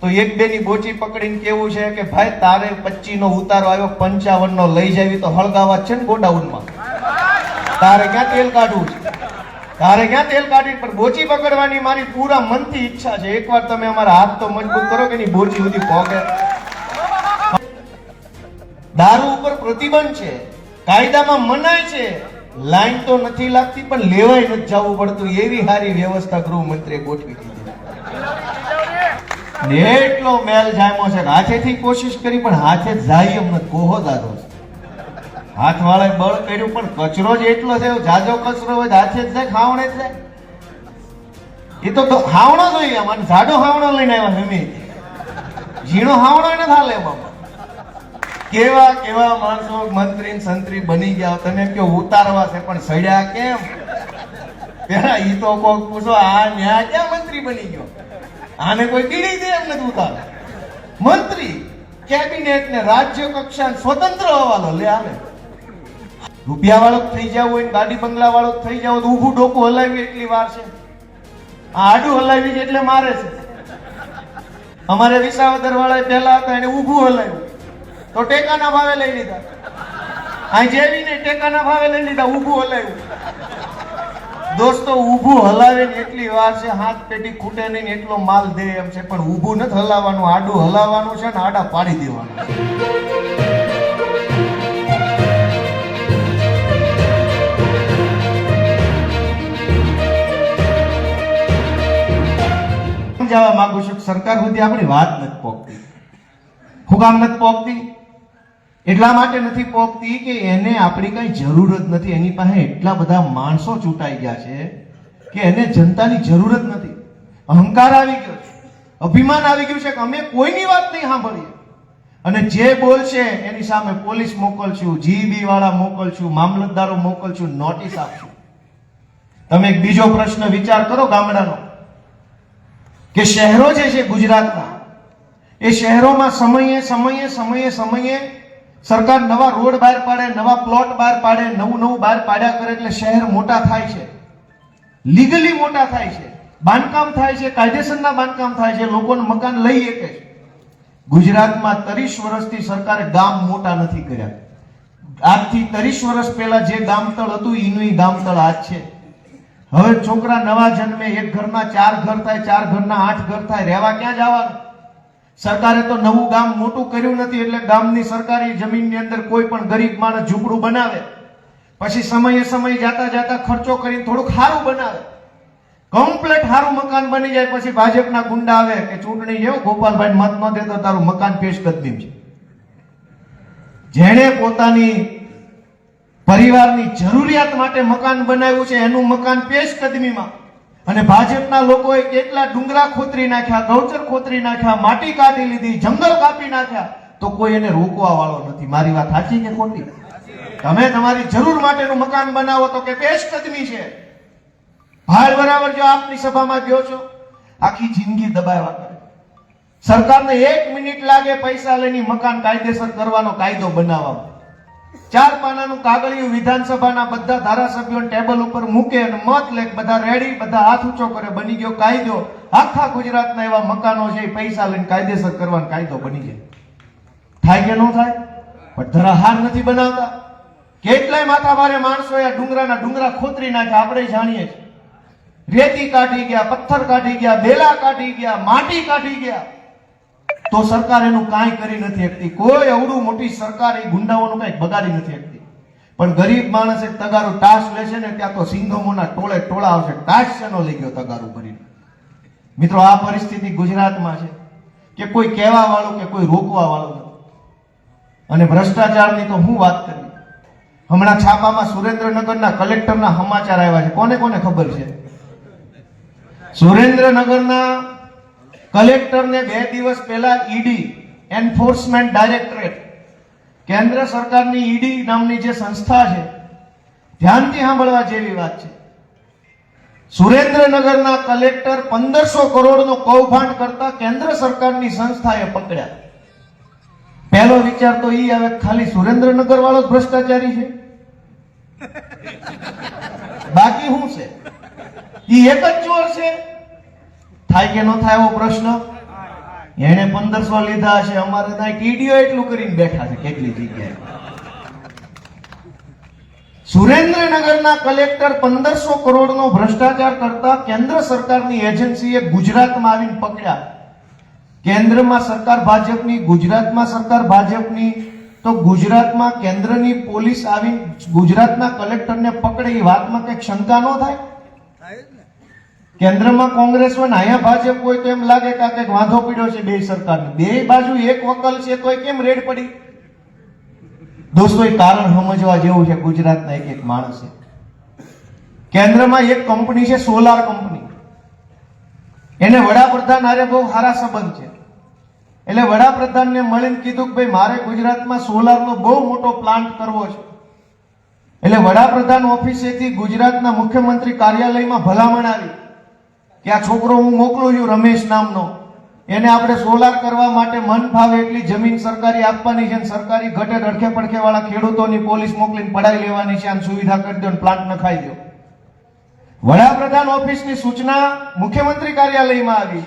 તો એક બે ની બોચી પકડીને કેવું છે કે ભાઈ તારે 25 નો ઉતારો આવ્યો 55 નો લઈ જાવી તો હળગાવા છે ને ગોડાઉનમાં, તારે ક્યાં તેલ કાઢવું છે, તારે ક્યાં તેલ કાઢવી? પણ બોચી પકડવાની મારી પૂરા મનથી ઈચ્છા છે. એકવાર તમે અમારા હાથ તો મજબૂત કરો કે ની બોચી સુધી પહોંચે. દારૂ ઉપર પ્રતિબંધ છે, કાયદામાં મનાય છે, લાઈન તો નથી લાગતી પણ લેવાય નથી જવું પડતું. એવી સારી વ્યવસ્થા ગૃહમંત્રીએ ગોઠવી દીધી. એટલો મેલ જામ્યો છે, હાથેથી કોશિશ કરી પણ હાથે જાય એમ નથી. કોહો દાદો હાથ વાળે બળ કર્યું પણ કચરો જ એટલો છે. જાજો કચરો હોય હાથે જ જાય, ખાવણે જ જાય. એ તો હાવણો જોઈએ, આમાં જાડો હાવણો લઈને આવ્યા અમે, ઝીણો હાવણો એને થાલે એમાં. કેવા કેવા માણસો મંત્રી સંત્રી બની ગયા. તમે કયો ઉતારવા છે પણ સડ્યા કેમ? પેલા ઈ તો કોક પૂછો, આ ન્યા ક્યાં મંત્રી બની ગયો? આને કોઈ કીડી દે એમ નથી ઉતાર. મંત્રી કેબિનેટ ને રાજ્ય કક્ષા સ્વતંત્ર હવાલો લે આને. રૂપિયા વાળો થઈ જાવ હોય, ગાડી બંગલા વાળો થઈ જાવ તો ઊભું ડોકું હલાવી એટલી વાર છે. આ આડું હલાવી એટલે મારે છે. અમારે વિસાવદર વાળા પહેલા હતા, એને ઊભું હલાવ્યું તો ટેકાના ભાવે લઈ લીધા. આ જેવીને ટેકાના ભાવે લઈ લીધા, ઊભું હલાવ્યું. દોસ્તો ઊભું હલાવે ને એટલી વાર છે, હાથ પેટી ખૂટે નહીં એટલો માલ દે એમ છે. પણ ઊભું નથી હલાવવાનું, આડું હલાવવાનું છે ને આડા પાડી દેવાનું. સમજાવવા માંગુ છું સરકાર સુધી આપણી વાત નથી પહોંચતી. હું કામ નથી પહોંચતી? એટલા માટે નથી પહોંચતી કે એને આપણી કઈ જરૂર જ નથી. એની પાસે એટલા બધા માણસો ચૂંટાઈ ગયા છે કે એને જનતાની જરૂર જ નથી. અહંકાર આવી ગયો છે, અભિમાન આવી ગયું છે કે અમે કોઈની વાત નહીં સાંભળીએ. અને જે બોલશે એની સામે પોલીસ મોકલશું, જીબી વાળા મોકલશું, મામલતદારો મોકલશું, નોટિસ આપશું. તમે એક બીજો પ્રશ્ન વિચાર કરો ગામડાનો, કે શહેરો જે છે ગુજરાતના, એ શહેરોમાં સમયે સમયે સમયે સમયે સરકાર નવા રોડ બહાર પાડે, નવા પ્લોટ બહાર પાડે, નવું બહાર પાડ્યા કરે એટલે શહેર મોટા થાય છે, લીગલી મોટા થાય છે, બાંધકામ થાય છે, કાયદેસરના બાંધકામ થાય છે, લોકોને મકાન લઈ શકે છે. ગુજરાતમાં 30 વર્ષથી સરકારે ગામ મોટા નથી કર્યા. આજથી 30 વર્ષ પહેલા જે ગામતળ હતું એનું ગામતળ આજ છે. હવે છોકરા નવા જન્મે, એક ઘરના 4 ઘર થાય, 4 ઘરના 8 ઘર થાય, રહેવા ક્યાં જવાનું? સરકારે તો નવું ગામ મોટું કર્યું નથી એટલે ગામની સરકારી જમીનની અંદર કોઈ પણ ગરીબ માણસ ઝૂંપડું બનાવે, પછી સમયે સમય જાતા જાતા ખર્ચો કરીને થોડુંક સારું બનાવે, કમ્પ્લીટ સારું મકાન બની જાય, પછી ભાજપના ગુંડા આવે કે ચૂંટણી જેવો ગોપાલભાઈ મત ન દે તો તારું મકાન પેશકદમી છે. જેણે પોતાની પરિવારની જરૂરિયાત માટે મકાન બનાવ્યું છે એનું મકાન પેશકદમીમાં, અને ભાજપના લોકોએ કેટલા ડુંગરા ખોતરી નાખ્યા, ગૌચર ખોતરી નાખ્યા, માટી કાઢી લીધી, જંગલ કાપી નાખ્યા, તો કોઈ એને રોકવા વાળો નથી. મારી વાત સાચી કે ખોટી? તમે તમારી જરૂર માટેનું મકાન બનાવો તો કે પેશકદમી છે. ભાઈ બરાબર જો આપની સભામાં ગયો છો, આખી જિંદગી દબાવ્યા કરે. સરકારને 1 મિનિટ લાગે પૈસા લઈને મકાન કાયદેસર કરવાનો કાયદો બનાવવામાં. 4 પાનાનું કાગળિયું વિધાનસભાના બધા ધારાસભ્યોને ટેબલ ઉપર મૂકે અને મત લે, બધા રેડી, બધા હાથ ઊંચો કરે, બની ગયો કાયદો. આખા ગુજરાતના એવા મકાનો છે પૈસા લઈને કાયદેસર કરવાનો કાયદો બની જાય. થાય કે ન થાય? પણ ધરાહાર નથી બનાવતા. કેટલાય માથાભારે માણસો આ ડુંગરાના ડુંગરા ખોતરી નાખ્યા, આપણે જાણીએ છીએ. રેતી કાઢી ગયા, પથ્થર કાઢી ગયા, બેલા કાઢી ગયા, માટી કાઢી ગયા, તો સરકાર એનું કાંઈ કરી નથી શકતી. કોઈ અવડું મોટી સરકાર એ ગુંડાઓનું કઈ બગાડી નથી શકતી. પણ ગરીબ માણસ એક તગારું ટાસ લેશે ને ત્યાં તો સિંઘમોના ટોળે ટોળા આવશે. ટાસ શેનો લઈ ગયો તગારું ભરીને? મિત્રો, આ પરિસ્થિતિ ગુજરાતમાં છે કે કોઈ કહેવા વાળું કે કોઈ રોકવા વાળું નથી. અને ભ્રષ્ટાચારની તો હું વાત કરી. હમણાં છાપામાં સુરેન્દ્રનગરના કલેક્ટરના સમાચાર આવ્યા છે. કોને કોને ખબર છે? સુરેન્દ્રનગરના કલેક્ટરને 2 દિવસ પહેલા ઈડી, એન્ફોર્સમેન્ટ ડાયરેક્ટરેટ, કેન્દ્ર સરકારની ઈડી નામની જે સંસ્થા છે, ધ્યાનથી સાંભળવા જેવી વાત છે. સુરેન્દ્રનગરના કલેક્ટર 1500 કરોડનું કૌભાંડ કરતા કેન્દ્ર સરકારની સંસ્થાએ પકડ્યા. પહેલો વિચાર તો ઈ આવે, ખાલી સુરેન્દ્રનગર વાળો જ ભ્રષ્ટાચારી છે, બાકી શું છે? ઈ એક જ ચોર છે? થાય કે ન થાય એવો પ્રશ્ન. એને 1500 લીધા હશે, અમારે ત્યાં ટીડીઓ એટલું કરીને બેઠા છે કેટલી જગ્યાએ. સુરેન્દ્રનગરના કલેક્ટર 1500 કરોડનો ભ્રષ્ટાચાર કરતા કેન્દ્ર સરકારની એજન્સીએ ગુજરાતમાં આવીને પકડ્યા. કેન્દ્રમાં સરકાર ભાજપની, ગુજરાતમાં સરકાર ભાજપની, તો ગુજરાતમાં કેન્દ્રની પોલીસ આવીને ગુજરાતના કલેક્ટરને પકડે એ વાતમાં કઈક શંકા ન થાય? કેન્દ્રમાં કોંગ્રેસ હોય ને અહીંયા ભાજપ હોય તો એમ લાગે કે આ કઈક વાંધો પડ્યો છે બે સરકારને. બે બાજુ એક વકલ છે તો કેમ રેડ પડી? દોસ્તો એ કારણ સમજવા જેવું છે. ગુજરાતના એક માણસે કેન્દ્રમાં એક કંપની છે સોલાર કંપની, એને વડાપ્રધાન હારે બહુ સારા સંબંધ છે. એટલે વડાપ્રધાનને મળીને કીધું કે ભાઈ મારે ગુજરાતમાં સોલારનો બહુ મોટો પ્લાન્ટ કરવો છે. એટલે વડાપ્રધાન ઓફિસેથી ગુજરાતના મુખ્યમંત્રી કાર્યાલયમાં ભલામણ આવી કે આ છોકરો હું મોકલું છું રમેશ નામનો, એને આપણે સોલાર કરવા માટે મન ફાવે એટલી જમીન સરકારી આપવાની છે, સરકારી ઘટે અડખે પડખે વાળા ખેડૂતોની પોલીસ મોકલીને પડાઈ લેવાની છે, આમ સુવિધા કરી દો, પ્લાન્ટ નખાઈ દો. વડાપ્રધાન ઓફિસની સૂચના મુખ્યમંત્રી કાર્યાલયમાં આવી.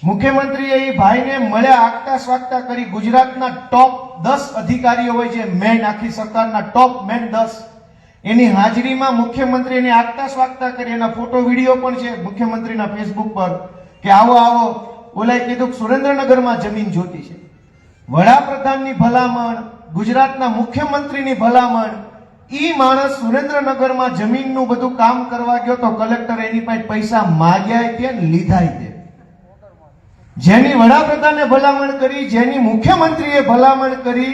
મુખ્યમંત્રીએ એ ભાઈને મળ્યા, આગતા સ્વાગતા કરી. ગુજરાતના ટોપ 10 અધિકારીઓ હોય છે, મેન આખી સરકારના ટોપ મેન 10, એની હાજરીમાં મુખ્યમંત્રીને આગતા સ્વાગતા કરી. એના ફોટો વિડીયો પણ છે મુખ્યમંત્રીના ફેસબુક પર કે આવો આવો. ઓલાએ કીધું કે સુરેન્દ્રનગરમાં જમીન જોતી છે. વડાપ્રધાનની ભલામણ, ગુજરાતના મુખ્યમંત્રીની ભલામણ, ઈ માણસ સુરેન્દ્રનગરમાં જમીનનું બધું કામ કરવા ગયો તો કલેક્ટર એની પાસે પૈસા માગ્યા કે લીધા દે. જેની વડાપ્રધાને ભલામણ કરી, જેની મુખ્યમંત્રીએ ભલામણ કરી,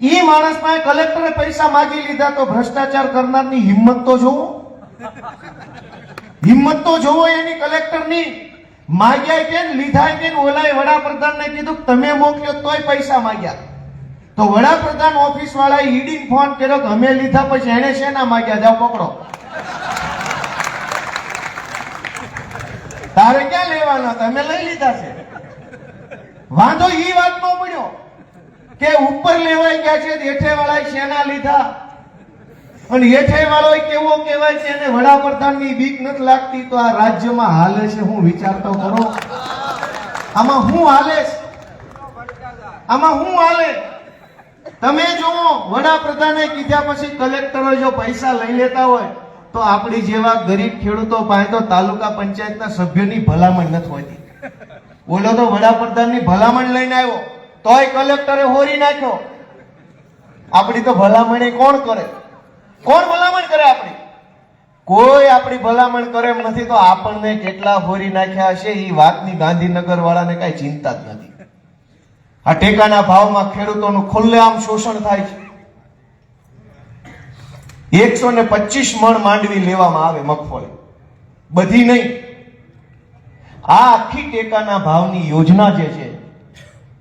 ઈ માણસ પાસે કલેક્ટરે પૈસા માગી લીધા. તો ભ્રષ્ટાચાર કરનારની હિંમત તો જોવો, હિંમત તો જોવો એની કલેક્ટરની. માગ્યા કે લીધા કે ઓલાએ વડાપ્રધાનને કીધું તમે મોકલ્યો તોય પૈસા માગ્યા. તો વડાપ્રધાન ઓફિસ વાળાએ ઈડીને ફોન કર્યો કે અમે લીધા, પછી એને શેના માગ્યા, જાઓ પકડો. તારે ક્યાં લેવાના, તમે લઈ લીધા છે. વાંધો ઈ વાતનો પડ્યો કે ઉપર લેવાઈ ગયા છે, હેઠે વાળાએ શેના લીધા. અને હેઠે વાળો કેવો કહેવાય છે, એને વડાપ્રધાનની બીક નથી લાગતી. તો આ રાજ્યમાં હાલે છે હું વિચારતો કરો, આમાં હું હાલે, આમાં હું હાલે. તમે જુઓ, વડાપ્રધાને કીધા પછી કલેક્ટરો જો પૈસા લઈ લેતા હોય તો આપણી જેવા ગરીબ ખેડૂતો પાસે તો તાલુકા પંચાયતના સભ્યોની ભલામણ નથી હોતી. બોલો તો વડાપ્રધાનની ભલામણ લઈને આવ્યો તોય કલેક્ટરે હોરી નાખ્યો. આપણી તો ભલામણ કોણ કરે? કોણ ભલામણ કરે આપણી? કોઈ આપણી ભલામણ કરે એમ નથી. તો આપણને કેટલા હોરી નાખ્યા હશે એ વાતની ગાંધીનગર વાળાને કઈ ચિંતા જ નથી. આ ટેકાના ભાવમાં ખેડૂતોનું ખુલ્લેઆમ શોષણ થાય છે. 125 મણ માંડવી લેવામાં આવે મગફળી, બધી નહીં. આ આખી ટેકાના ભાવની યોજના જે છે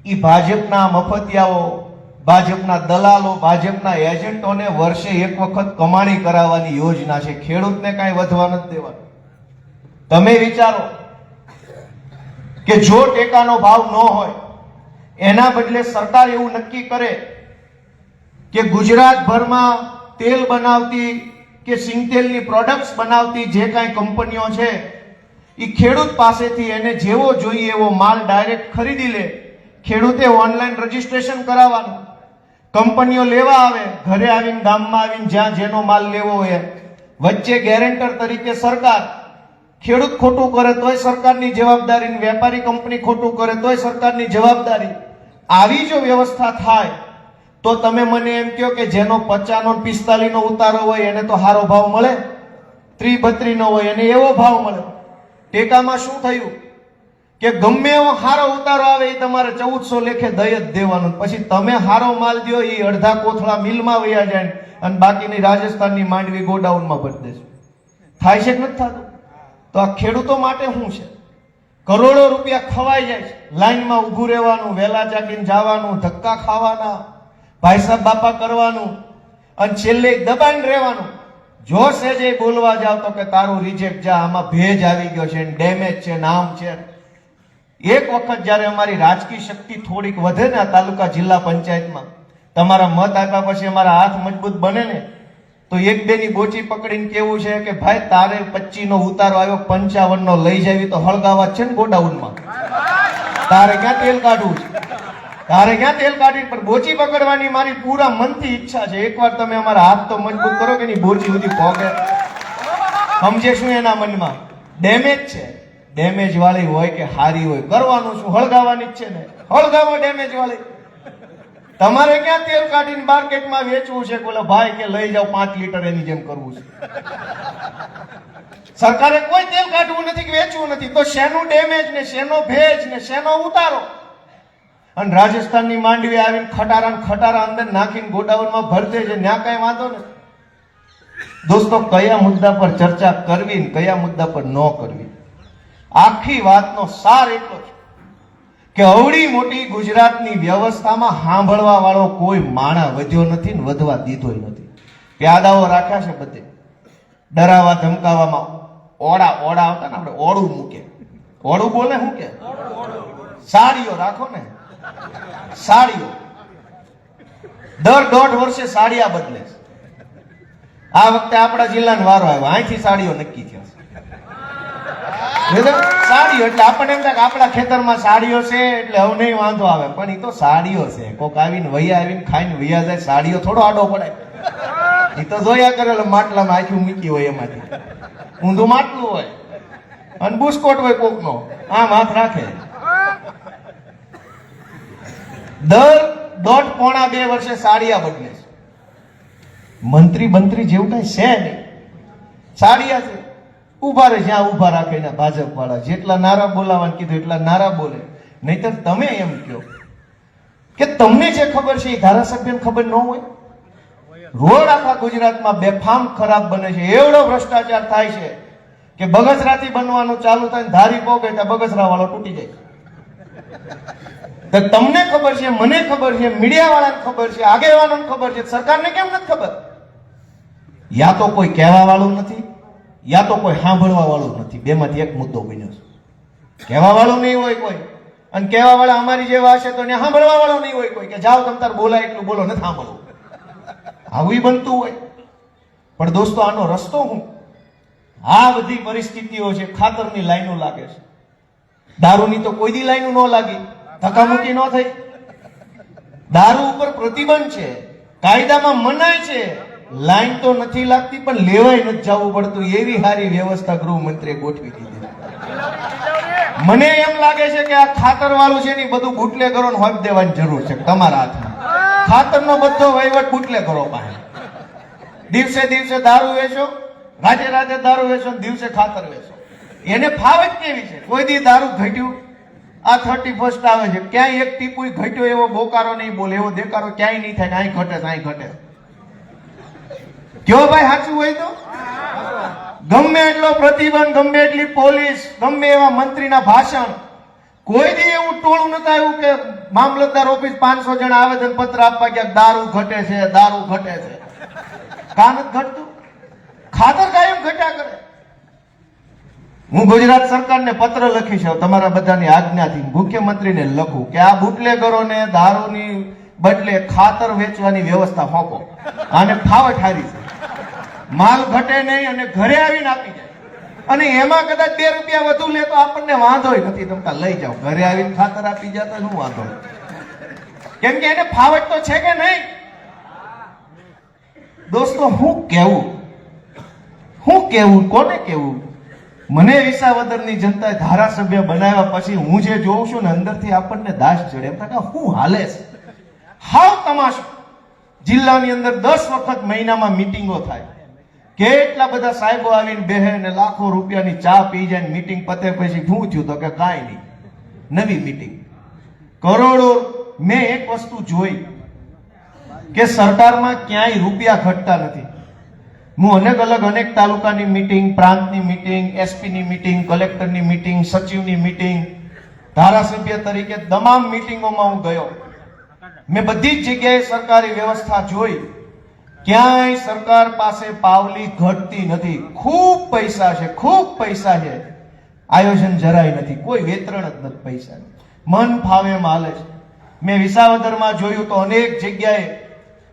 એ ભાજપના મફતિયાઓ, ભાજપના દલાલો, ભાજપના એજન્ટોને વર્ષે એક વખત કમાણી કરાવવાની યોજના છે. ખેડૂતને કાંઈ વધવા નથી દેવાનું. તમે વિચારો કે જો ટેકાનો ભાવ ન હોય, એના બદલે સરકાર એવું નક્કી કરે કે ગુજરાતભરમાં તેલ બનાવતી કે સિંગતેલની પ્રોડક્ટ્સ બનાવતી જે કાંઈ કંપનીઓ છે એ ખેડૂત પાસેથી એને જેવો જોઈએ એવો માલ ડાયરેક્ટ ખરીદી લે. ખેડૂતે ઓનલાઈન રજીસ્ટ્રેશન કરાવવાનું, કંપનીઓ લેવા આવે, ઘરે આવીને ગામમાં આવીને જ્યાં જેનો માલ લેવો હોય, વચ્ચે ગેરેન્ટર તરીકે સરકાર. ખેડૂત ખોટું કરે તોય સરકારની જવાબદારી, વેપારી કંપની ખોટું કરે તોય સરકારની જવાબદારી. આવી જો વ્યવસ્થા થાય તો તમે મને એમ કહો કે જેનો 50 નો 45 નો ઉતારો હોય એને તો સારો ભાવ મળે, 30-32 નો હોય એને એવો ભાવ મળે. ટેકામાં શું થયું કે ગમે એવો સારો ઉતારો આવે એ તમારે 1400 લેખે દઈ જ દેવાનું. પછી તમે સારો માલ દો એ અડધા કોથળા મિલમાં વયા જાય અને બાકીની રાજસ્થાનની માંડવી ગોડાઉનમાં ભરી દેશે. થાય છે કે નથી થતું? તો આ ખેડૂતો માટે શું છે? કરોડો રૂપિયા ખવાઈ જાય છે. લાઈનમાં ઊભું રહેવાનું, વહેલા જાગીને જવાનું, ધક્કા ખાવાના, ભાઈ સાહેબ બાપા કરવાનું અને છેલ્લે દબાઈને રહેવાનું. જો સેજે બોલવા જાવ તો કે તારું રિજેક્ટ, જા, આમાં ભેજ આવી ગયો છે, ડેમેજ છે, નામ છે. એક વખત જયારે અમારી રાજકીય શક્તિ થોડીક વધે ને આ તાલુકા જિલ્લા પંચાયતમાં, તમારા મત આપ્યા પછી અમારા હાથ મજબૂત બને ને, તો 1-2 ની બોચી પકડીને કેવું છે કે ભાઈ તારે 25 નો ઉતારો આવ્યો, 55 નો લઈ જાવી તો હળગાવા છે ને ગોડાઉનમાં. તારે ક્યાં તેલ કાઢવું છે? તારે ક્યાં તેલ કાઢી? પણ બોચી પકડવાની મારી પૂરા મનથી ઈચ્છા છે. એકવાર તમે અમારા હાથ તો મજબૂત કરો કે નહીં, બોચી સુધી પહોંચે. સમજે શું એના મનમાં? ડેમેજ છે. ડેમેજ વાળી હોય કે હારી હોય, કરવાનું શું? હળગાવાની જ છે ને, હળગાવો ડેમેજ વાળી. તમારે ક્યાં તેલ કાઢીને માર્કેટમાં વેચવું છે? બોલો ભાઈ કે લઈ જાઓ 5 લીટર, એની જેમ કરવું છે. સરકારે કોઈ તેલ કાઢવું નથી કે વેચવું નથી, તો શેનું ડેમેજ ને શેનો ભેજ ને શેનો ઉતારો? અને રાજસ્થાનની માંડવી આવીને ખટારા અંદર નાખીને ગોડાઉનમાં ભરતે છે, ત્યાં કઈ વાંધો નથી. દોસ્તો, કયા મુદ્દા પર ચર્ચા કરવી ને કયા મુદ્દા પર ન કરવી, આખી વાતનો સાર એટલો છે કે અવળી મોટી ગુજરાતની વ્યવસ્થામાં સાંભળવા વાળો કોઈ માણા વધ્યો નથી ને વધવા દીધો નથી. પ્યાદાઓ રાખ્યા છે બધે, ડરાવા ધમકાવામાં. ઓડા આવતા ને, આપણે ઓળું મૂકે. ઓળું બોલે શું કે? સાડીઓ રાખો ને, સાડીઓ. દર 1.5 વર્ષે સાડિયા બદલે છે. આ વખતે આપણા જિલ્લાનો વારો આવ્યો, અહીંથી સાડીઓ નક્કી થયા છે. સાડીઓ એટલે આપણને એમ થાય કે આપણા ખેતરમાં સાડીઓ છે એટલે હવે નહીં વાંધો આવે, પણ એ તો સાડીઓ છે. કોક આવીને વૈયા આવીને ખાઈને વૈયા જાય, સાડીઓ થોડો આડો પડે. એ તો જોયા કરેલો માટલામાં આખું મૂકી હોય, એમાંથી ઊંધું માટલું હોય અને બુસ્કોટ હોય કોકનો, આમ હાથ રાખે. દર 1.5-2 વર્ષે સાડિયા બદલે છે. મંત્રી જેવું કઈ છે નહીં, સાડિયા છે. ઉભા રહે જ્યાં ઉભા રાખે ને ભાજપ વાળા. જેટલા નારા બોલાવાનું કીધું એટલા નારા બોલે. નહીતર તમે એમ કહો કે તમને જે ખબર છે એ ધારાસભ્યને ખબર ન હોય. રોડ આખા ગુજરાતમાં બેફામ ખરાબ બને છે, એવડો ભ્રષ્ટાચાર થાય છે કે બગસરાથી બનવાનું ચાલુ થાય, ધારી પોગે ત્યાં બગસરા વાળો તૂટી જાય. તો તમને ખબર છે, મને ખબર છે, મીડિયા વાળાને ખબર છે, આગેવાનોને ખબર છે, સરકારને કેમ નથી ખબર? યા તો કોઈ કહેવા વાળું નથી, યા તો કોઈ સાંભળવા વાળું નથી. બેમાંથી એક મુદ્દો બન્યો છે. કહેવા વાળું નહીં હોય કોઈ, અને કહેવા વાળા અમારી જેવા હશે તો ત્યાં સાંભળવા વાળો નહીં હોય કોઈ, કે જાઓ તમ તાર બોલાય એટલું બોલો, નથી સાંભળવું. આવું બનતું હોય. પણ દોસ્તો, આનો રસ્તો શું? આ બધી પરિસ્થિતિઓ છે. ખાતરની લાઈનો લાગે છે. દારૂની તો કોઈ દી લાઈનો ન લાગી, ધક્કામુક્કી ન થઈ. દારૂ ઉપર પ્રતિબંધ છે, કાયદામાં મનાય છે, લાઈન તો નથી લાગતી, પણ લેવાય નથી જવું પડતું. એવી સારી વ્યવસ્થા ગૃહમંત્રીએ ગોઠવી દીધી. મને એમ લાગે છે કે આ ખાતર વાળું છે ને બધું બુટલેગરો ને હોપ દેવાની જરૂર છે. તમારા હાથમાં ખાતરનો બધો વહીવટ બુટલેગરો પાસે. દિવસે દારૂ વેચો, રાતે દારૂ વેચો, દિવસે ખાતર વેચો. એને ફાવે જ કેવી છે? કોઈ દી દારૂ ઘટ્યું? આ 31st આવે છે, ક્યાંય એક ટીપુય ઘટ્યો એવો બોકારો નહીં બોલે, એવો દેકારો ક્યાંય નહીં થાય. અહીં ઘટે, અહીં ઘટે. કયો ભાઈ સાચું હોય તો? ગમે એટલો પ્રતિબંધ, ગમે એટલી પોલીસ, ગમે એવા મંત્રીના ભાષણ, કોઈ દી એવું ટોળું નતું આવ્યું કે મામલતદાર ઓફિસ 500 જણા આવેદન પત્ર આપવા ગયા દારૂ ઘટે છે, દારૂ ઘટે છે. કામ જ ઘટતું, ખાતર કાયમ ઘટ્યા કરે. હું ગુજરાત સરકારને પત્ર લખી છે, તમારા બધાની આજ્ઞાથી મુખ્યમંત્રીને લખું કે આ બુટલેગરોને દારૂની બદલે ખાતર વેચવાની વ્યવસ્થા સોંપો. આને ફાવટ હારી છે, માલ ઘટે નહીં અને ઘરે આવીને આપી જાય. અને એમાં કદાચ 2 રૂપિયા વધુ લે તો આપણને વાંધો નથી, તમે લઈ જાઓ. ઘરે આવીને ખાતર આપી જતા શું વાંધો? કેમ કે એને ફાવટ તો છે કે નહીં? દોસ્તો, હું કેવું કોને કેવું? મને વિસાવદરની જનતાએ ધારાસભ્ય બનાવ્યા પછી હું જે જોઉં છું ને, અંદરથી આપણને દાસ ચડે. એમ થાય કે શું હાલે છે? હાવ તમાશો. જિલ્લાની અંદર 10 વખત મહિનામાં મીટિંગો થાય. કેટલા બધા સાહેબો આવીને બેહે ને લાખો રૂપિયાની ચા પી જાય. મીટિંગ પતે પછી શું થયું? તો કે કાંઈ નહીં, નવી મીટિંગ. કરોડો. મેં એક વસ્તુ જોઈ કે સરકારમાં ક્યાંય રૂપિયા ઘટતા નથી. હું અનેક તાલુકાની મીટિંગ, પ્રાંતની મીટિંગ, એસપીની મીટિંગ, કલેક્ટરની મીટિંગ, સચિવની મીટિંગ, ધારાસભ્ય તરીકે તમામ મીટિંગોમાં હું ગયો. મેં બધી જ જગ્યાએ સરકારી વ્યવસ્થા જોઈ. ક્યાંય સરકાર પાસે પાવલી ઘટતી નથી. ખૂબ પૈસા છે, ખૂબ પૈસા છે. આયોજન જરાય નથી, કોઈ વેતરણ જ નથી પૈસા. મન ફાવે એમ હાલે છે. મેં વિસાવદરમાં જોયું તો અનેક જગ્યાએ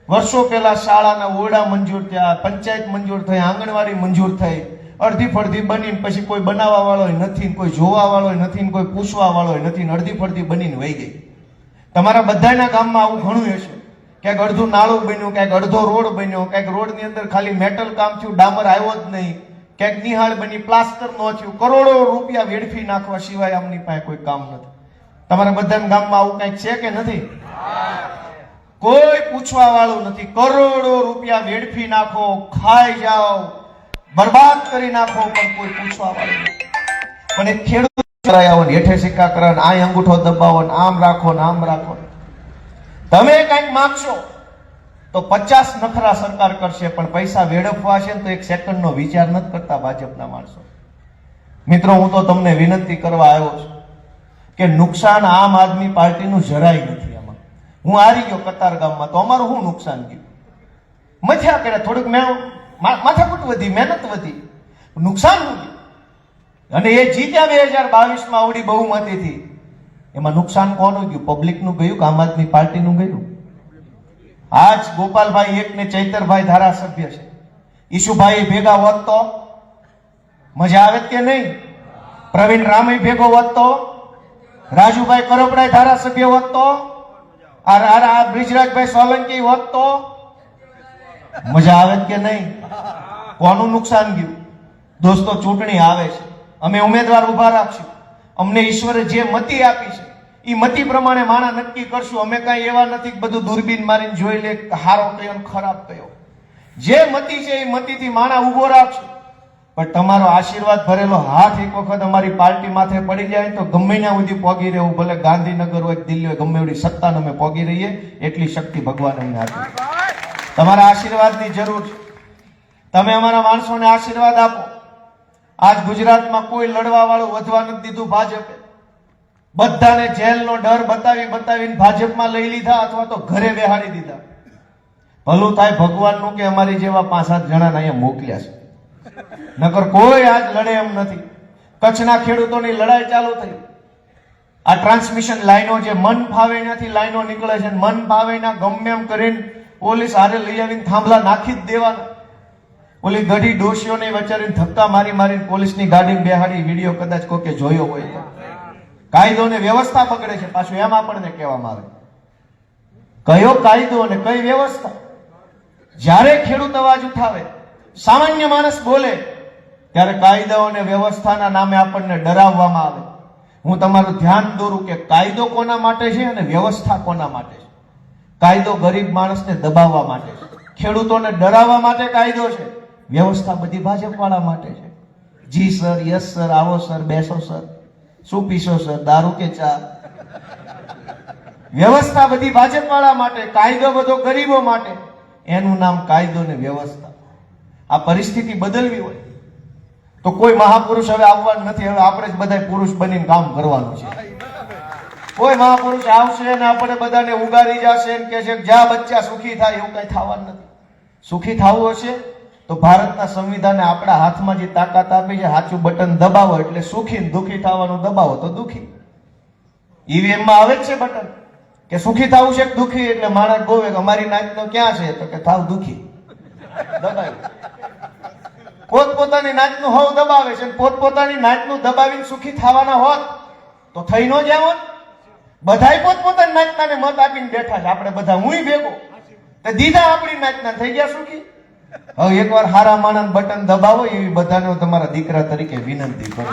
વર્ષો પહેલા શાળાના ઓરડા મંજૂર થયા, પંચાયત મંજૂર થઈ, આંગણવાડી મંજૂર થઈ, અડધી ફડધી બનીને પછી કોઈ બનાવવા વાળો નથી, કોઈ જોવા વાળો નથી, કોઈ પૂછવા વાળો નથી, અડધી ફડધી બનીને વહી ગઈ. તમારા બધાના ગામમાં આવું ઘણું હશે. ક્યાંક અડધું નાળું બન્યું, ક્યાંક અડધો રોડ બન્યો, ક્યાંક રોડની અંદર ખાલી મેટલ કામ થયું, ડામર આવ્યો જ નહીં, ક્યાંક નિહાળ બની, પ્લાસ્ટર ન થયું, કરોડો રૂપિયા વેડફી નાખવા સિવાય આમની પાસે કોઈ કામ નથી. તમારા બધાના ગામમાં આવું કંઈક છે કે નથી? કોઈ પૂછવા વાળું નથી. કરોડો રૂપિયા વેડફી નાખો, ખાઈ જાઓ, બરબાદ કરી નાખો, પણ કોઈ પૂછવા વાળું નથી. પણ એક ખેડૂત કરાયા હોય, હેઠે સિક્કા કરે, આ અંગૂઠો દબાવો, આમ રાખો ને આમ રાખો. તમે કંઈક માગશો તો 50 નખરા સરકાર કરશે, પણ પૈસા વેડફવા છે તો એક સેકન્ડનો વિચાર નથી કરતા ભાજપના માણસો. મિત્રો, હું તો તમને વિનંતી કરવા આવ્યો છું કે નુકસાન આમ આદમી પાર્ટીનું જરાય નથી. આમાં હું હારી ગયો કતાર ગામમાં, તો અમારું શું નુકસાન ગયું? મથ્યા કરે, થોડુંક માથાકૂટ વધી, મહેનત વધી, નુકસાન શું ગયું? અને એ જીત્યા 2022માં આવડી બહુમતીથી. એમાં નુકસાન કોનું ગયું? પબ્લિકનું ગયું કે આમ આદમી પાર્ટીનું ગયું? આજ ગોપાલભાઈ એક ને ચૈતરભાઈ ધારાસભ્ય છે. ઈશુભાઈ ભેગા હોત તો મજા આવે કે નહીં? પ્રવીણ રામય ભેગો હોત તો, રાજુભાઈ કરપડા ધારાસભ્ય હોત તો, આ બ્રિજરાજભાઈ સોલંકી હોત તો મજા આવે કે નહીં? કોનું નુકસાન ગયું? દોસ્તો, ચૂંટણી આવે છે, અમે ઉમેદવાર ઉભા રાખશું. અમને ઈશ્વરે જે મતી આપી છે એ મતી પ્રમાણે માણા નક્કી કરશું. અમે કઈ એવા નથી કે બધું દૂરબીન મારીને જોઈ લે હારો કયો ને ખરાબ કયો. જે મતી છે એ મતીથી માણા ઉભો રાખશું. પણ તમારો આશીર્વાદ ભરેલો હાથ એક વખત અમારી પાર્ટી માથે પડી જાય તો ગમે ત્યાં સુધી પોગી રહેવું, ભલે ગાંધીનગર હોય, દિલ્હી હોય, ગમે એવી સત્તાને અમે પોગી રહીએ, એટલી શક્તિ ભગવાન અમને આપી. તમારા આશીર્વાદની જરૂર છે. તમે અમારા માણસોને આશીર્વાદ આપો. આજ ગુજરાતમાં કોઈ લડવા વાળું વધવા નથી દીધું ભાજપે. બધાને જેલનો ડર બતાવીને ભાજપમાં લઈ લીધા અથવા તો ઘરે બેહાડી દીધા. ભલું થાય ભગવાનનું કે અમારી જેવા 5-7 જણાને અહીંયા મોકલ્યા છે, નકર કોઈ આજ લડે એમ નથી. કચ્છના ખેડૂતોની લડાઈ ચાલુ થઈ. આ ટ્રાન્સમિશન લાઈનો જે મન ફાવે ત્યાંથી લાઈનો નીકળે છે, મન ફાવે ના ગમે એમ કરીને પોલીસ હારે લઈ આવીને થાંભલા નાખી જ દેવાના. ઓલી ગઢી ડોશીઓને વચારીને ધક્કા મારીને પોલીસની ગાડીમાં બેહાડી વિડીયો કદાચ કોકે જોયો હોય તો. કાયદો ને વ્યવસ્થા પકડે છે. પાછું એમ આપણને કહેવામાં આવે કયો કાયદો અને કઈ વ્યવસ્થા? જ્યારે ખેડૂત અવાજ ઉઠાવે, સામાન્ય માણસ બોલે, ત્યારે કાયદાઓ અને વ્યવસ્થાના નામે આપણને ડરાવવામાં આવે. હું તમારું ધ્યાન દોરું કે કાયદો કોના માટે છે અને વ્યવસ્થા કોના માટે છે? કાયદો ગરીબ માણસને દબાવવા માટે છે, ખેડૂતોને ડરાવવા માટે કાયદો છે. વ્યવસ્થા બધી ભાજપ વાળા માટે છે. જી સર, યસ સર, આવો સર, બેસો સર, શું પીશો સર, દારૂ કે ચા? વ્યવસ્થા બધી ભાજપ વાળા માટે, કાયદો બધો ગરીબો માટે. એનું નામ કાયદો ને વ્યવસ્થા. આ પરિસ્થિતિ બદલવી હોય તો કોઈ મહાપુરુષ હવે આવવાનું નથી. હવે આપણે જ બધા પુરુષ બનીને કામ કરવાનું છે. કોઈ મહાપુરુષ આવશે ને આપણે બધાને ઉગારી જશે ને કે છે જા બચ્ચા સુખી થાય, એવું કઈ થવાનું નથી. સુખી થવું હશે તો ભારતના સંવિધાને આપણા હાથમાં જે તાકાત આપી છે, સાચું બટન દબાવો એટલે સુખી, દુખી થવાનું દબાવો તો દુખી. ઈવીએમ માં આવે જ છે બટન કે સુખી થવું છે કે દુખી, એટલે માણસ ગોવે કે અમારી નાચનો ક્યાં છે તો કે થાવ દુખી, દબાવ્યું. પોતપોતાની નાચનું હોવ દબાવે છે. પોતપોતાની નાચનું દબાવીને સુખી થવાના હોત તો થઈ ન જાવ. બધાય પોતપોતાની નાચનાને મત આપીને બેઠા છે. આપણે બધા હુંય ભેગો દીધા આપણી નાચના, થઈ ગયા સુખી. હવે એકવાર હારા માણસ બટન દબાવો એવી બધાને તમારા દીકરા તરીકે વિનંતી કરું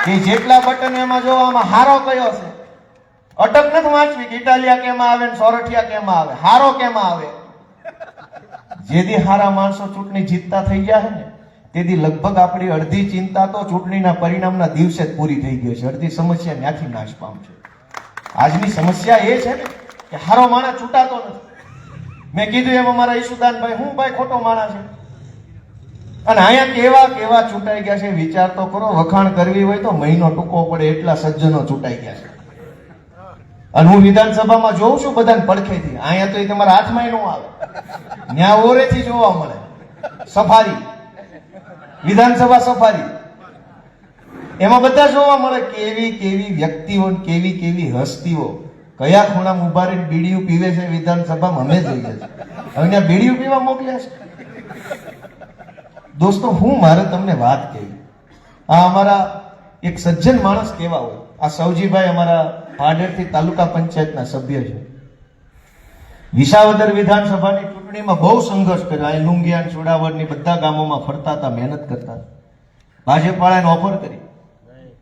કે જેટલા બટન એમાં જો આમાં હારો કયો છે, અટક નથી વાંચવી કે ઇટાલિયા કેમાં આવે ને સોરઠિયા કેમાં આવે, હારો કેમાં આવે. જેથી હારા માણસો ચૂંટણી જીતતા થઈ ગયા છે ને તેથી લગભગ આપણી અડધી ચિંતા તો ચૂંટણીના પરિણામના દિવસે જ પૂરી થઈ ગઈ છે. અડધી સમસ્યા ત્યાંથી નાશ પામશે. આજની સમસ્યા એ છે ને કે હારો માણસ ચૂંટાતો નથી. મેં કીધું એમ અમારા ઈશુદાનભાઈ, હું ભાઈ ખોટો માણસ છે અને અહીંયા કેવા કેવા ચૂંટાઈ ગયા છે વિચાર તો કરો. વખાણ કરવી હોય તો મહિનો ટૂંકો પડે એટલા સજ્જનો ચૂંટાઈ ગયા છે. અને હું વિધાનસભામાં જોઉં છું બધાને પડખેથી. અહીંયા તો એ તમારા હાથમાં ન આવે, ન્યા ઓરેથી જોવા મળે. સફારી, વિધાનસભા સફારી, એમાં બધા જોવા મળે કેવી કેવી વ્યક્તિઓ, કેવી કેવી હસ્તીઓ કયા ખૂણામાં ઉભા રહીને બીડીયું પીવે છે વિધાનસભામાં અમે જોઈએ છે. હવે ત્યાં બીડીયું પીવા મોકલ્યા છે. દોસ્તો હું મારે તમને વાત કહી, આ અમારા એક સજ્જન માણસ કેવા હોય, આ સૌજીભાઈ અમારા ભાડેરથી તાલુકા પંચાયતના સભ્ય છે. વિસાવદર વિધાનસભાની ચૂંટણીમાં બહુ સંઘર્ષ કર્યો. અહીં લુંગિયાન ચોડાવડની બધા ગામોમાં ફરતા હતા, મહેનત કરતા. ભાજપ વાળાને ઓફર કરી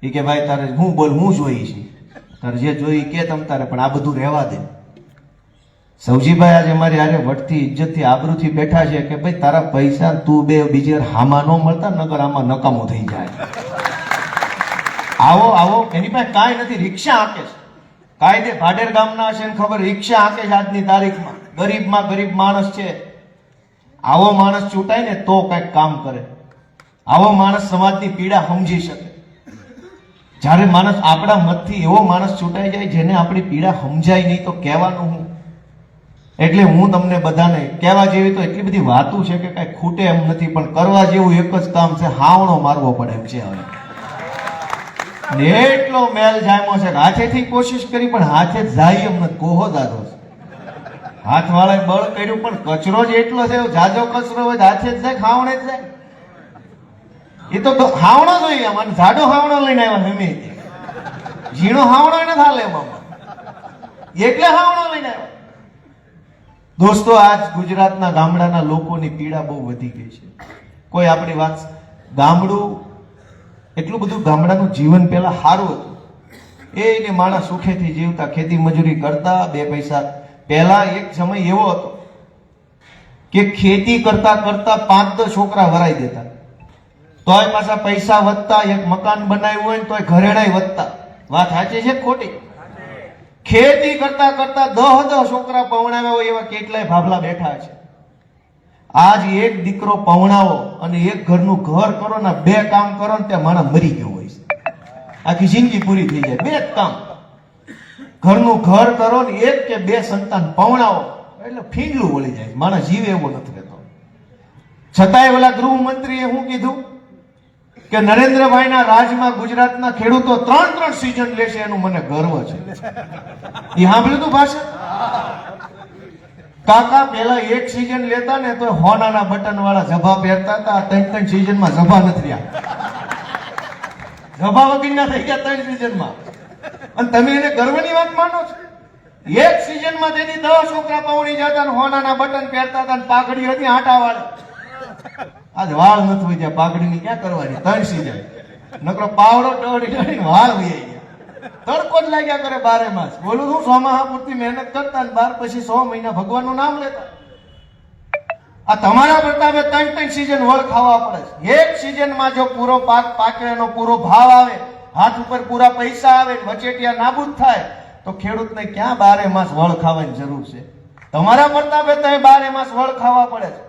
એ કે ભાઈ તારે હું બોલ, હું જોઈ છે, તારે જે જોઈ કે તમ તારે, પણ આ બધું રહેવા દે. સૌજીભાઈ આજે અમારી હારે વટથી ઇજ્જતથી આબરૂથી બેઠા છે કે ભાઈ તારા પૈસા તું બે બીજે હામાં ન મળતા, નગર આમાં નકામો થઈ જાય. આવો આવો, એની પાસે કાંઈ નથી, રિક્ષા હાંકે છે. કાયદે ભાડેર ગામના છે ને ખબર, રિક્ષા હાંકે છે આજની તારીખમાં. ગરીબમાં ગરીબ માણસ છે. આવો માણસ ચૂંટાય ને તો કંઈક કામ કરે. આવો માણસ સમાજની પીડા સમજી શકે. જ્યારે માણસ આપણા મતથી એવો માણસ ચૂંટાઈ જાય જેને આપણી પીડા સમજાય નહીં તો કહેવાનું હું. એટલે હું તમને બધાને કહેવા જેવી તો એટલી બધી વાતો છે કે કઈ ખૂટે એમ નથી, પણ કરવા જેવું એક જ કામ છે, હાવણો મારવો પડે એમ છે હવે. અને એટલો મેલ જામ્યો છે, હાથેથી કોશિશ કરી પણ હાથે જ જાય એમ નથી, કોહો દાદો છે. હાથ વાળાએ બળ કર્યું પણ કચરો જ એટલો થયો, જાજો કચરો હોય હાથે જ જાય, હાવણે જ જાય. એ તો હાવણો જોઈએ, આમાં જાડો હાવણો લઈને આવ્યા અમે, ઝીણો હાવણો એને થાલે એમાં, એટલે હાવણો લઈને આવ્યા. દોસ્તો આજ ગુજરાતના ગામડાના લોકોની પીડા બહુ વધી ગઈ છે. કોઈ આપણી વાત, ગામડું એટલું બધું, ગામડાનું જીવન પહેલા સારું હતું. એને માણસ સુખેથી જીવતા, ખેતી મજૂરી કરતા, બે પૈસા. પહેલા એક સમય એવો હતો કે ખેતી કરતા કરતા 5-10 છોકરા વરાઈ દેતા, તોય પાછા પૈસા વધતા. એક મકાન બનાવ્યું હોય ને તોય ઘરેણાય વધતા. વાત સાચી છે ખોટી? ખેતી કરતા કરતા 10 છોકરા પવણાવ્યા હોય એવા કેટલાય ભાભલા બેઠા છે. આજ એક દીકરો પવણાવો અને એક ઘરનું ઘર કરો ને 2 કામ કરો ને ત્યાં માણસ મરી ગયો હોય છે. આખી જિંદગી પૂરી થઈ જાય. 2 કામ, ઘરનું ઘર કરો ને 1 કે 2 સંતાન પવણાવો એટલે ફીંગલું વળી જાય, માણસ જીવે એવો નથી રહેતો. છતાંય ઓલા ગૃહમંત્રીએ શું કીધું કે નરેન્દ્રભાઈના રાજમાં ગુજરાતના ખેડૂતો 3 સિઝન લેશે, એનું મને ગર્વ છે. એ સાંભળ્યું તું ભાષણ? કાકા પહેલા 1 સિઝન લેતા ને તો હોનાના બટન વાળા ઝભા પહેરતા હતા, 3 સિઝનમાં ઝભા નથી રહ્યા, ઝભા વગરના થઈ ગયા 3 સિઝનમાં. અને તમે એને ગર્વની વાત માનો છો? 1 સિઝનમાં તેની 10 છોકરા પવણી જતા, હોનાના બટન પહેરતા હતા, પાઘડી હતી આટા વાળી. આજ વાળ નથી હોય ત્યાં પાઘડીની ક્યાં કરવાની? 3 સિઝન નકરો પાવડો ટોડી વાળ વહી ગયા, તડકો જ લાગ્યા કરે 12 માસ. બોલું છું, 100 માહ પૂરતી મહેનત કરતા ને 12 પછી 100 મહિના ભગવાનનું નામ લેતા. આ તમારા પ્રતાપે 3 સિઝન વળ ખાવા પડે છે. 1 સિઝનમાં જો પૂરો પાક પાકે, એનો પૂરો ભાવ આવે, હાથ ઉપર પૂરા પૈસા આવે, વચેટિયા નાબૂદ થાય તો ખેડૂતને ક્યાં 12 માસ વળ ખાવાની જરૂર છે? તમારા પ્રતાપે તો 12 માસ વળ ખાવા પડે છે.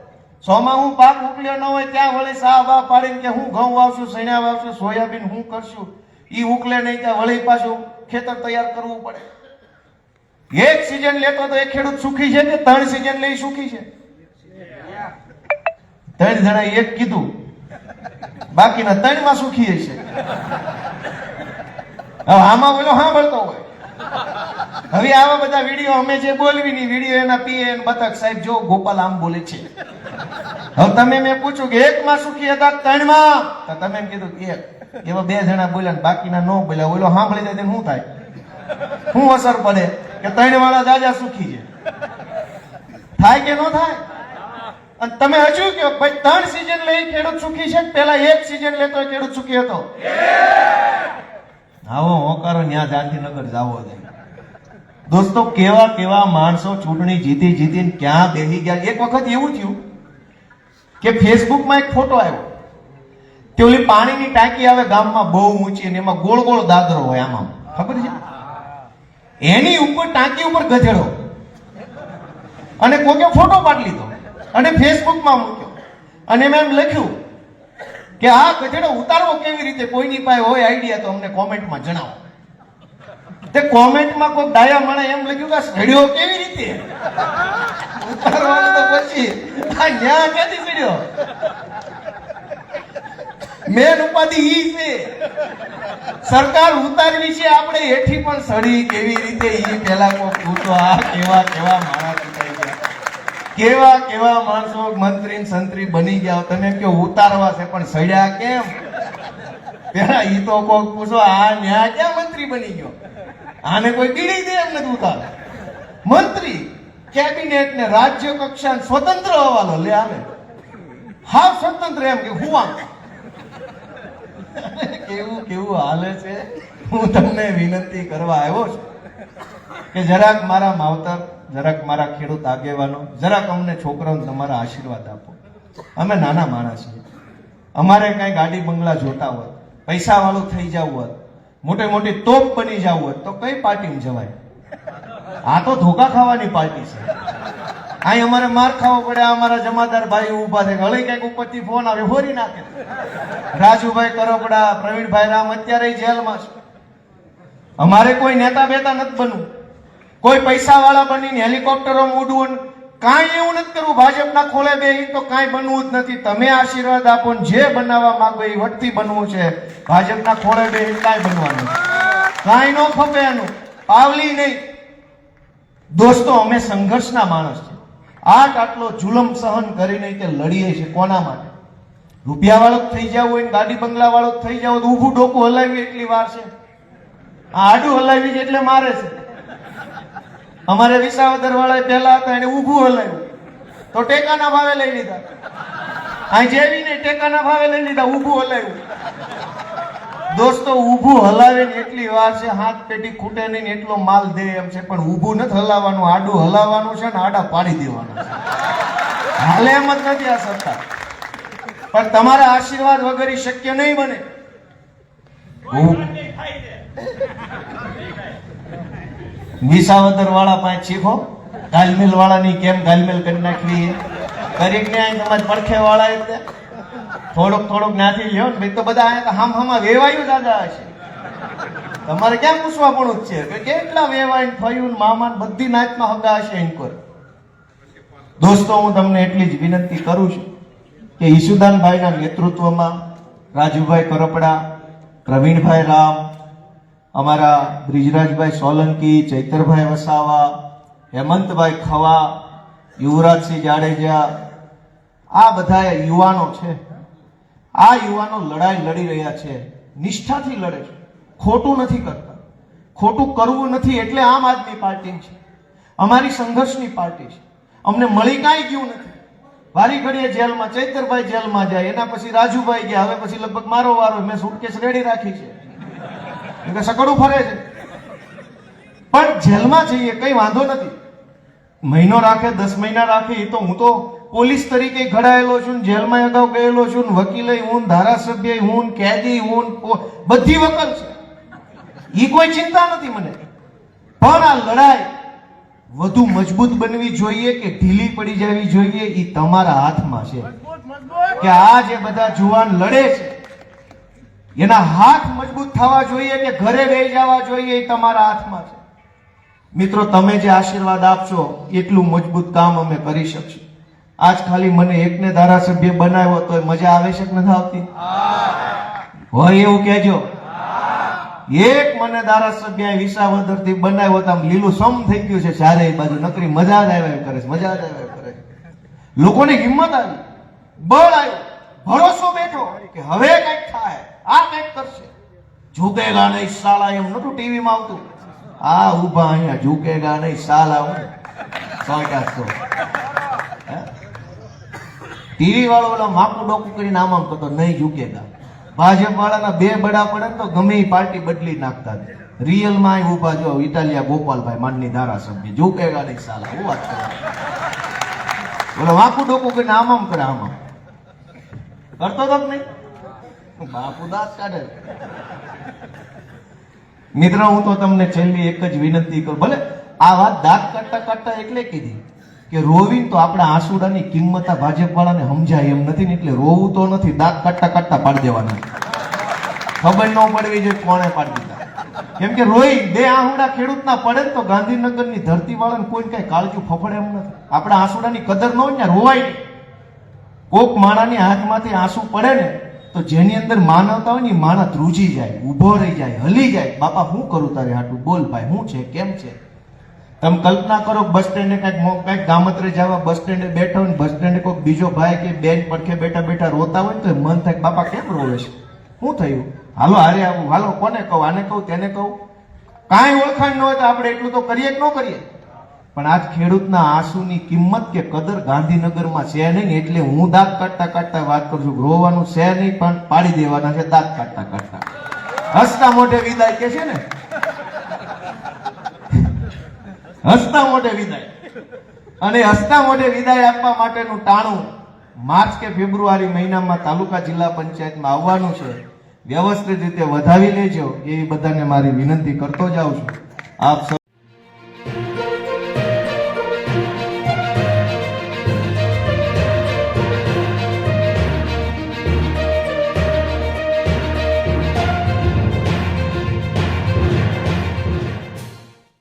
100 માં હું પાક ઉકલ્યો ન હોય ત્યાં વળી સાહ બા પાડીને કે હું ઘઉં વાવશું, સૈણા વાવશું, સોયાબીન હું કરશું, ઈ ઉકલે નહીં ત્યાં વળી પાછું ખેતર તૈયાર કરવું પડે. 1 સિઝન લેતો તો એક ખેડૂત સુખી છે કે 3 સિઝન લઈ સુખી છે? 3 જણા 1 કીધું, બાકીના 3 માં સુખી છે. હવે આમાં બોલો સાંભળતો હોય. હવે આવા બધા વિડીયો અમે જે બોલવી ની વિડીયો એના પીએ બતક સાહેબ જો ગોપાલ આમ બોલે છે. હવે તમે મેં પૂછ્યું કે 1 માં સુખી હતા 3 માં, તો તમે એમ કીધું 1. એવા 2 જણા બોલ્યા, બાકીના ન બોલ્યા. ઓલો સાંભળી જાય શું થાય? શું અસર પડે કે 3 વાળા જાજા સુખી છે? થાય કે ન થાય? અને તમે હજુ કહો ભાઈ 3 સિઝન લઈ ખેડૂત સુખી છે, પેલા 1 સિઝન લેતો ખેડૂત સુખી હતો? આવો હોકારો ન્યા ગાંધીનગર જાવો છે. દોસ્તો કેવા કેવા માણસો ચૂંટણી જીતીને ક્યાં બેસી ગયા. એક વખત એવું થયું કે ફેસબુકમાં એક ફોટો આવ્યો કે ઓલી પાણીની ટાંકી આવે ગામમાં બહુ ઊંચી અને એમાં ગોળ ગોળ દાદરો હોય, આમાં ખબર છે? એની ઉપર ટાંકી ઉપર ગધેડો, અને કોકે ફોટો પાડી લીધો અને ફેસબુકમાં મૂક્યો અને એમાં એમ લખ્યું કે આ ગધેડો ઉતારવો કેવી રીતે? કોઈની પાસે હોય આઈડિયા તો અમને કોમેન્ટમાં જણાવો. તે કોમેન્ટમાં કોઈ ડાયા માણે એમ લખ્યું કે સડ્યો કેવી રીતે ઉતારવાનો? તો પછી આ ન્યા ક્યાંથી સડ્યો? મેન ઉપાધિ ઈ છે, સરકાર ઉતારવી છે, આપણે એથી પણ સડી કેવી રીતે ઈ પેલા કોઈ પૂછો. આ કેવા કેવા માણસ ઉતારી ગયા. કેવા કેવા માણસો મંત્રી ને સંત્રી બની ગયા તમે કયો ઉતારવા છે પણ સડ્યા કેમ? પેલા ઈ તો કોક પૂછો આ ન્યા ક્યાં મંત્રી બની ગયો? આને કોઈ બીડી દે એમ નથી ઉતાર. મંત્રી કેબિનેટ ને રાજ્ય કક્ષા સ્વતંત્ર હવાલો લે આવે હા સ્વતંત્ર એમ કે હું કેવું કેવું હાલે છે. હું તમને વિનંતી કરવા આવ્યો છું કે જરાક મારા માવતર, જરાક મારા ખેડૂત આગેવાનો, જરાક અમને છોકરાઓને તમારા આશીર્વાદ આપો. અમે નાના માણસ છીએ, અમારે કઈ ગાડી બંગલા જોતા હોય, પૈસા વાળું થઈ જવું હોય, મોટી મોટી તોપ બની જવું હોય તો કઈ પાર્ટીમાં જવાય? આ તો ધોકા ખાવાની પાર્ટી છે. અહીં અમારે માર ખાવો પડે. અમારા જમાદાર ભાઈ ઉભા છે, હળી કઈક ઉપરથી ફોન આવે હોરી નાખે. રાજુભાઈ કરોપડા, પ્રવીણભાઈ રામ અત્યારે જેલમાં છે. અમારે કોઈ નેતા બેતા નથી બનવું, કોઈ પૈસા વાળા બનીને હેલિકોપ્ટરોમાં ઉડવું, કાંઈ એવું નથી કરવું. ભાજપના ખોળે બેહી તો કાંઈ બનવું જ નથી. તમે આશીર્વાદ આપો ને જે બનાવવા માંગો એ વટથી બનવું છે. ભાજપના ખોળે બેહી કાંઈ બનવાનું કાંઈ ન ખપે એનું પાવલી નહીં. દોસ્તો અમે સંઘર્ષના માણસ છે. આટલો જુલમ સહન કરીને તે લડીએ છે કોના માટે? રૂપિયા વાળો થઈ જવું હોય, ગાડી બંગલા વાળો થઈ જાવ તો ઊભું ડોકું હલાવી એટલી વાર છે. આ આડું હલાવી છે એટલે મારે છે. અમારે વિસાવદર વાળા પહેલા હતા એને ઊભું હલાવ્યું તો ટેકાના ભાવે લઈ લીધા. આ જેવી ને ટેકાના ભાવે લઈ લીધા, ઊભું હલાવ્યું. દોસ્તો ઊભું હલાવે ને એટલી વાર છે, હાથ પેટી ખૂટે નહીં એટલો માલ દે એમ છે. પણ ઊભું નથી હલાવવાનું, આડું હલાવવાનું છે ને આડા પાડી દેવાનું છે. હાલે એમ જ નથી આ સત્તા. પણ તમારા આશીર્વાદ વગર શક્ય નહીં બને. વિસાવદર વાળા પાસે શીખો, ગાલમેલ વાળાની કેમ ગાલમેલ કરી નાખવી કરીક ને તમારે પડખે વાળા એટલે થોડુંક જ્ઞાથી લ્યો ને તો બધા હામ હામાં વેવાયું દાદા હશે. તમારે ક્યાં પૂછવા પણ જ છે કે કેટલા વેવાય થયું મામા બધી નાચમાં હગા હશે એન્કોર. દોસ્તો હું તમને એટલી જ વિનંતી કરું છું કે ઈશુદાનભાઈના નેતૃત્વમાં રાજુભાઈ કરપડા, પ્રવીણભાઈ રામ, અમારા બ્રિજરાજભાઈ સોલંકી, ચૈતરભાઈ વસાવા, હેમંતભાઈ ખવા, યુવરાજસિંહ જાડેજા, આ બધા યુવાનો છે. આ યુવાનો લડાઈ લડી રહ્યા છે, નિષ્ઠાથી લડે છે, ખોટું નથી કરતા. ખોટું કરવું નથી એટલે આમ આદમી પાર્ટી છે, અમારી સંઘર્ષની પાર્ટી છે. અમને મળી કાંઈ ગયું નથી. વારી ઘડીએ જેલમાં, ચૈતરભાઈ જેલમાં જાય, એના પછી રાજુભાઈ ગયા, હવે પછી લગભગ મારો વારો. મેં સુટકેસ રેડી રાખી છે, સકડું ફરે છે. પણ જેલમાં જઈએ કઈ વાંધો નથી. મહિનો રાખે, 10 મહિના રાખે, એ તો હું તો પોલીસ તરીકે ઘડાયેલો છું, જેલમાં અગાઉ ગયેલો છું, વકીલ હું, ધારાસભ્ય હું, કેદી હું, બધી વકલ છે. એ કોઈ ચિંતા નથી મને. પણ આ લડાઈ વધુ મજબૂત બનવી જોઈએ કે ઢીલી પડી જવી જોઈએ એ તમારા હાથમાં છે. કે આ જે બધા જુવાન લડે છે એના હાથ મજબૂત થવા જોઈએ કે ઘરે બેસી જવા જોઈએ એ તમારા હાથમાં છે. મિત્રો તમે જે આશીર્વાદ આપશો એટલું મજબૂત કામ અમે કરી શકશું. આજ ખાલી મને એકને ધારાસભ્ય બનાવ્યો તો મજા આવે છે કે નથી આવતી? હોય એવું કહેજો. એક મને ધારાસભ્ય વિસાવદર થી બનાવ્યો તો આમ લીલું સમ થઈ ગયું છે ચારે બાજુ. નકરી મજા જ આવે કરે છે, મજા જ આવે કરે. લોકોને હિંમત આવી, બળ આવ્યું, ભરોસો બેઠો કે હવે કઈક થાય, આ કઈક કરશે. ઝૂકેગા નહીં સાલા એમ નતું ટીવીમાં આવતું. આ ઉભા અહીંયા ઝૂકેગા નહીં સાલા હું 100 ટીવી વાળો ઓલા માકું ડોકું કરીને આમ કરતો નહીં ઝૂકેગા. ભાજપ વાળાના બે બડા પડે તો ગમે એ પાર્ટી બદલી નાખતા. રિયલ માં ઉભા જો ઇટાલિયા ગોપાલભાઈ માનની ધારાસભ્ય ઝૂકેગા નહીં સાલા. હું વાત કરું ઓલો માકું ડોકું કરીને આમ કરે, આમ કરતો તો નહીં. બાપુ દાંત કાઢે. મિત્ર હું તો તમને છેલ્લી એક જ વિનંતી કરું, ભલે આ વાત દાંત કાઢતા કાઢતા એટલે કીધી કે રોવી તો આપણા આંસુડાની કિંમત ભાજપ વાળાને સમજાય એમ નથી ને એટલે રોવું તો નથી, દાંત કાઢતા કાઢતા પાડી દેવાના. ખબર ન પડવી જોઈએ કોણે પાડી દીધા. કેમ કે રોઈ બે આંસુડા ખેડૂતના પડે તો ગાંધીનગરની ધરતી વાળાને કોઈ કઈ કાળજું ફફડે એમ નથી. આપણા આંસુડાની કદર ન હોય ને રોવાય નહીં. કોક માણાની હાથમાંથી આંસુ પડે ને તો જેની અંદર માનવતા હોય ને માણસ ધ્રુજી જાય, ઉભો રહી જાય, હલી જાય. બાપા હું કરું તારે હાટું, બોલ ભાઈ હું છે, કેમ છે. તમે કલ્પના કરો બસ સ્ટેન્ડે કંઈક ગામત્રે જવા બસ સ્ટેન્ડે બેઠા હોય ને બસ સ્ટેન્ડે કોઈ બીજો ભાઈ કે બેન પડખે બેઠા બેઠા રોતા હોય ને તો મન થાય બાપા કેમ રોવે છે, શું થયું, હાલો હારે આવું, હાલો કોને કહું, આને કહું તેને કહું. કાંઈ ઓળખાણ ન હોય તો આપણે એટલું તો કરીએ કે ન કરીએ. પણ આજ ખેડૂતના આંસુની કિંમત કે કદર ગાંધીનગરમાં છે નહીં, એટલે હું દાંત કાઢતા કાઢતા વાત કરું છું. રોવાનું છે નહીં, પણ પાડી દેવાના છે દાંત કાઢતા કાઢતા. હસતા મોઢે વિદાય કે છે ને, હસતા મોઢે વિદાય. અને હસતા મોઢે વિદાય આપવા માટેનું ટાણું માર્ચ કે ફેબ્રુઆરી મહિનામાં તાલુકા જિલ્લા પંચાયતમાં આવવાનું છે. વ્યવસ્થિત રીતે વધાવી લેજો એવી બધાને મારી વિનંતી કરતો જાઉં છું. આપ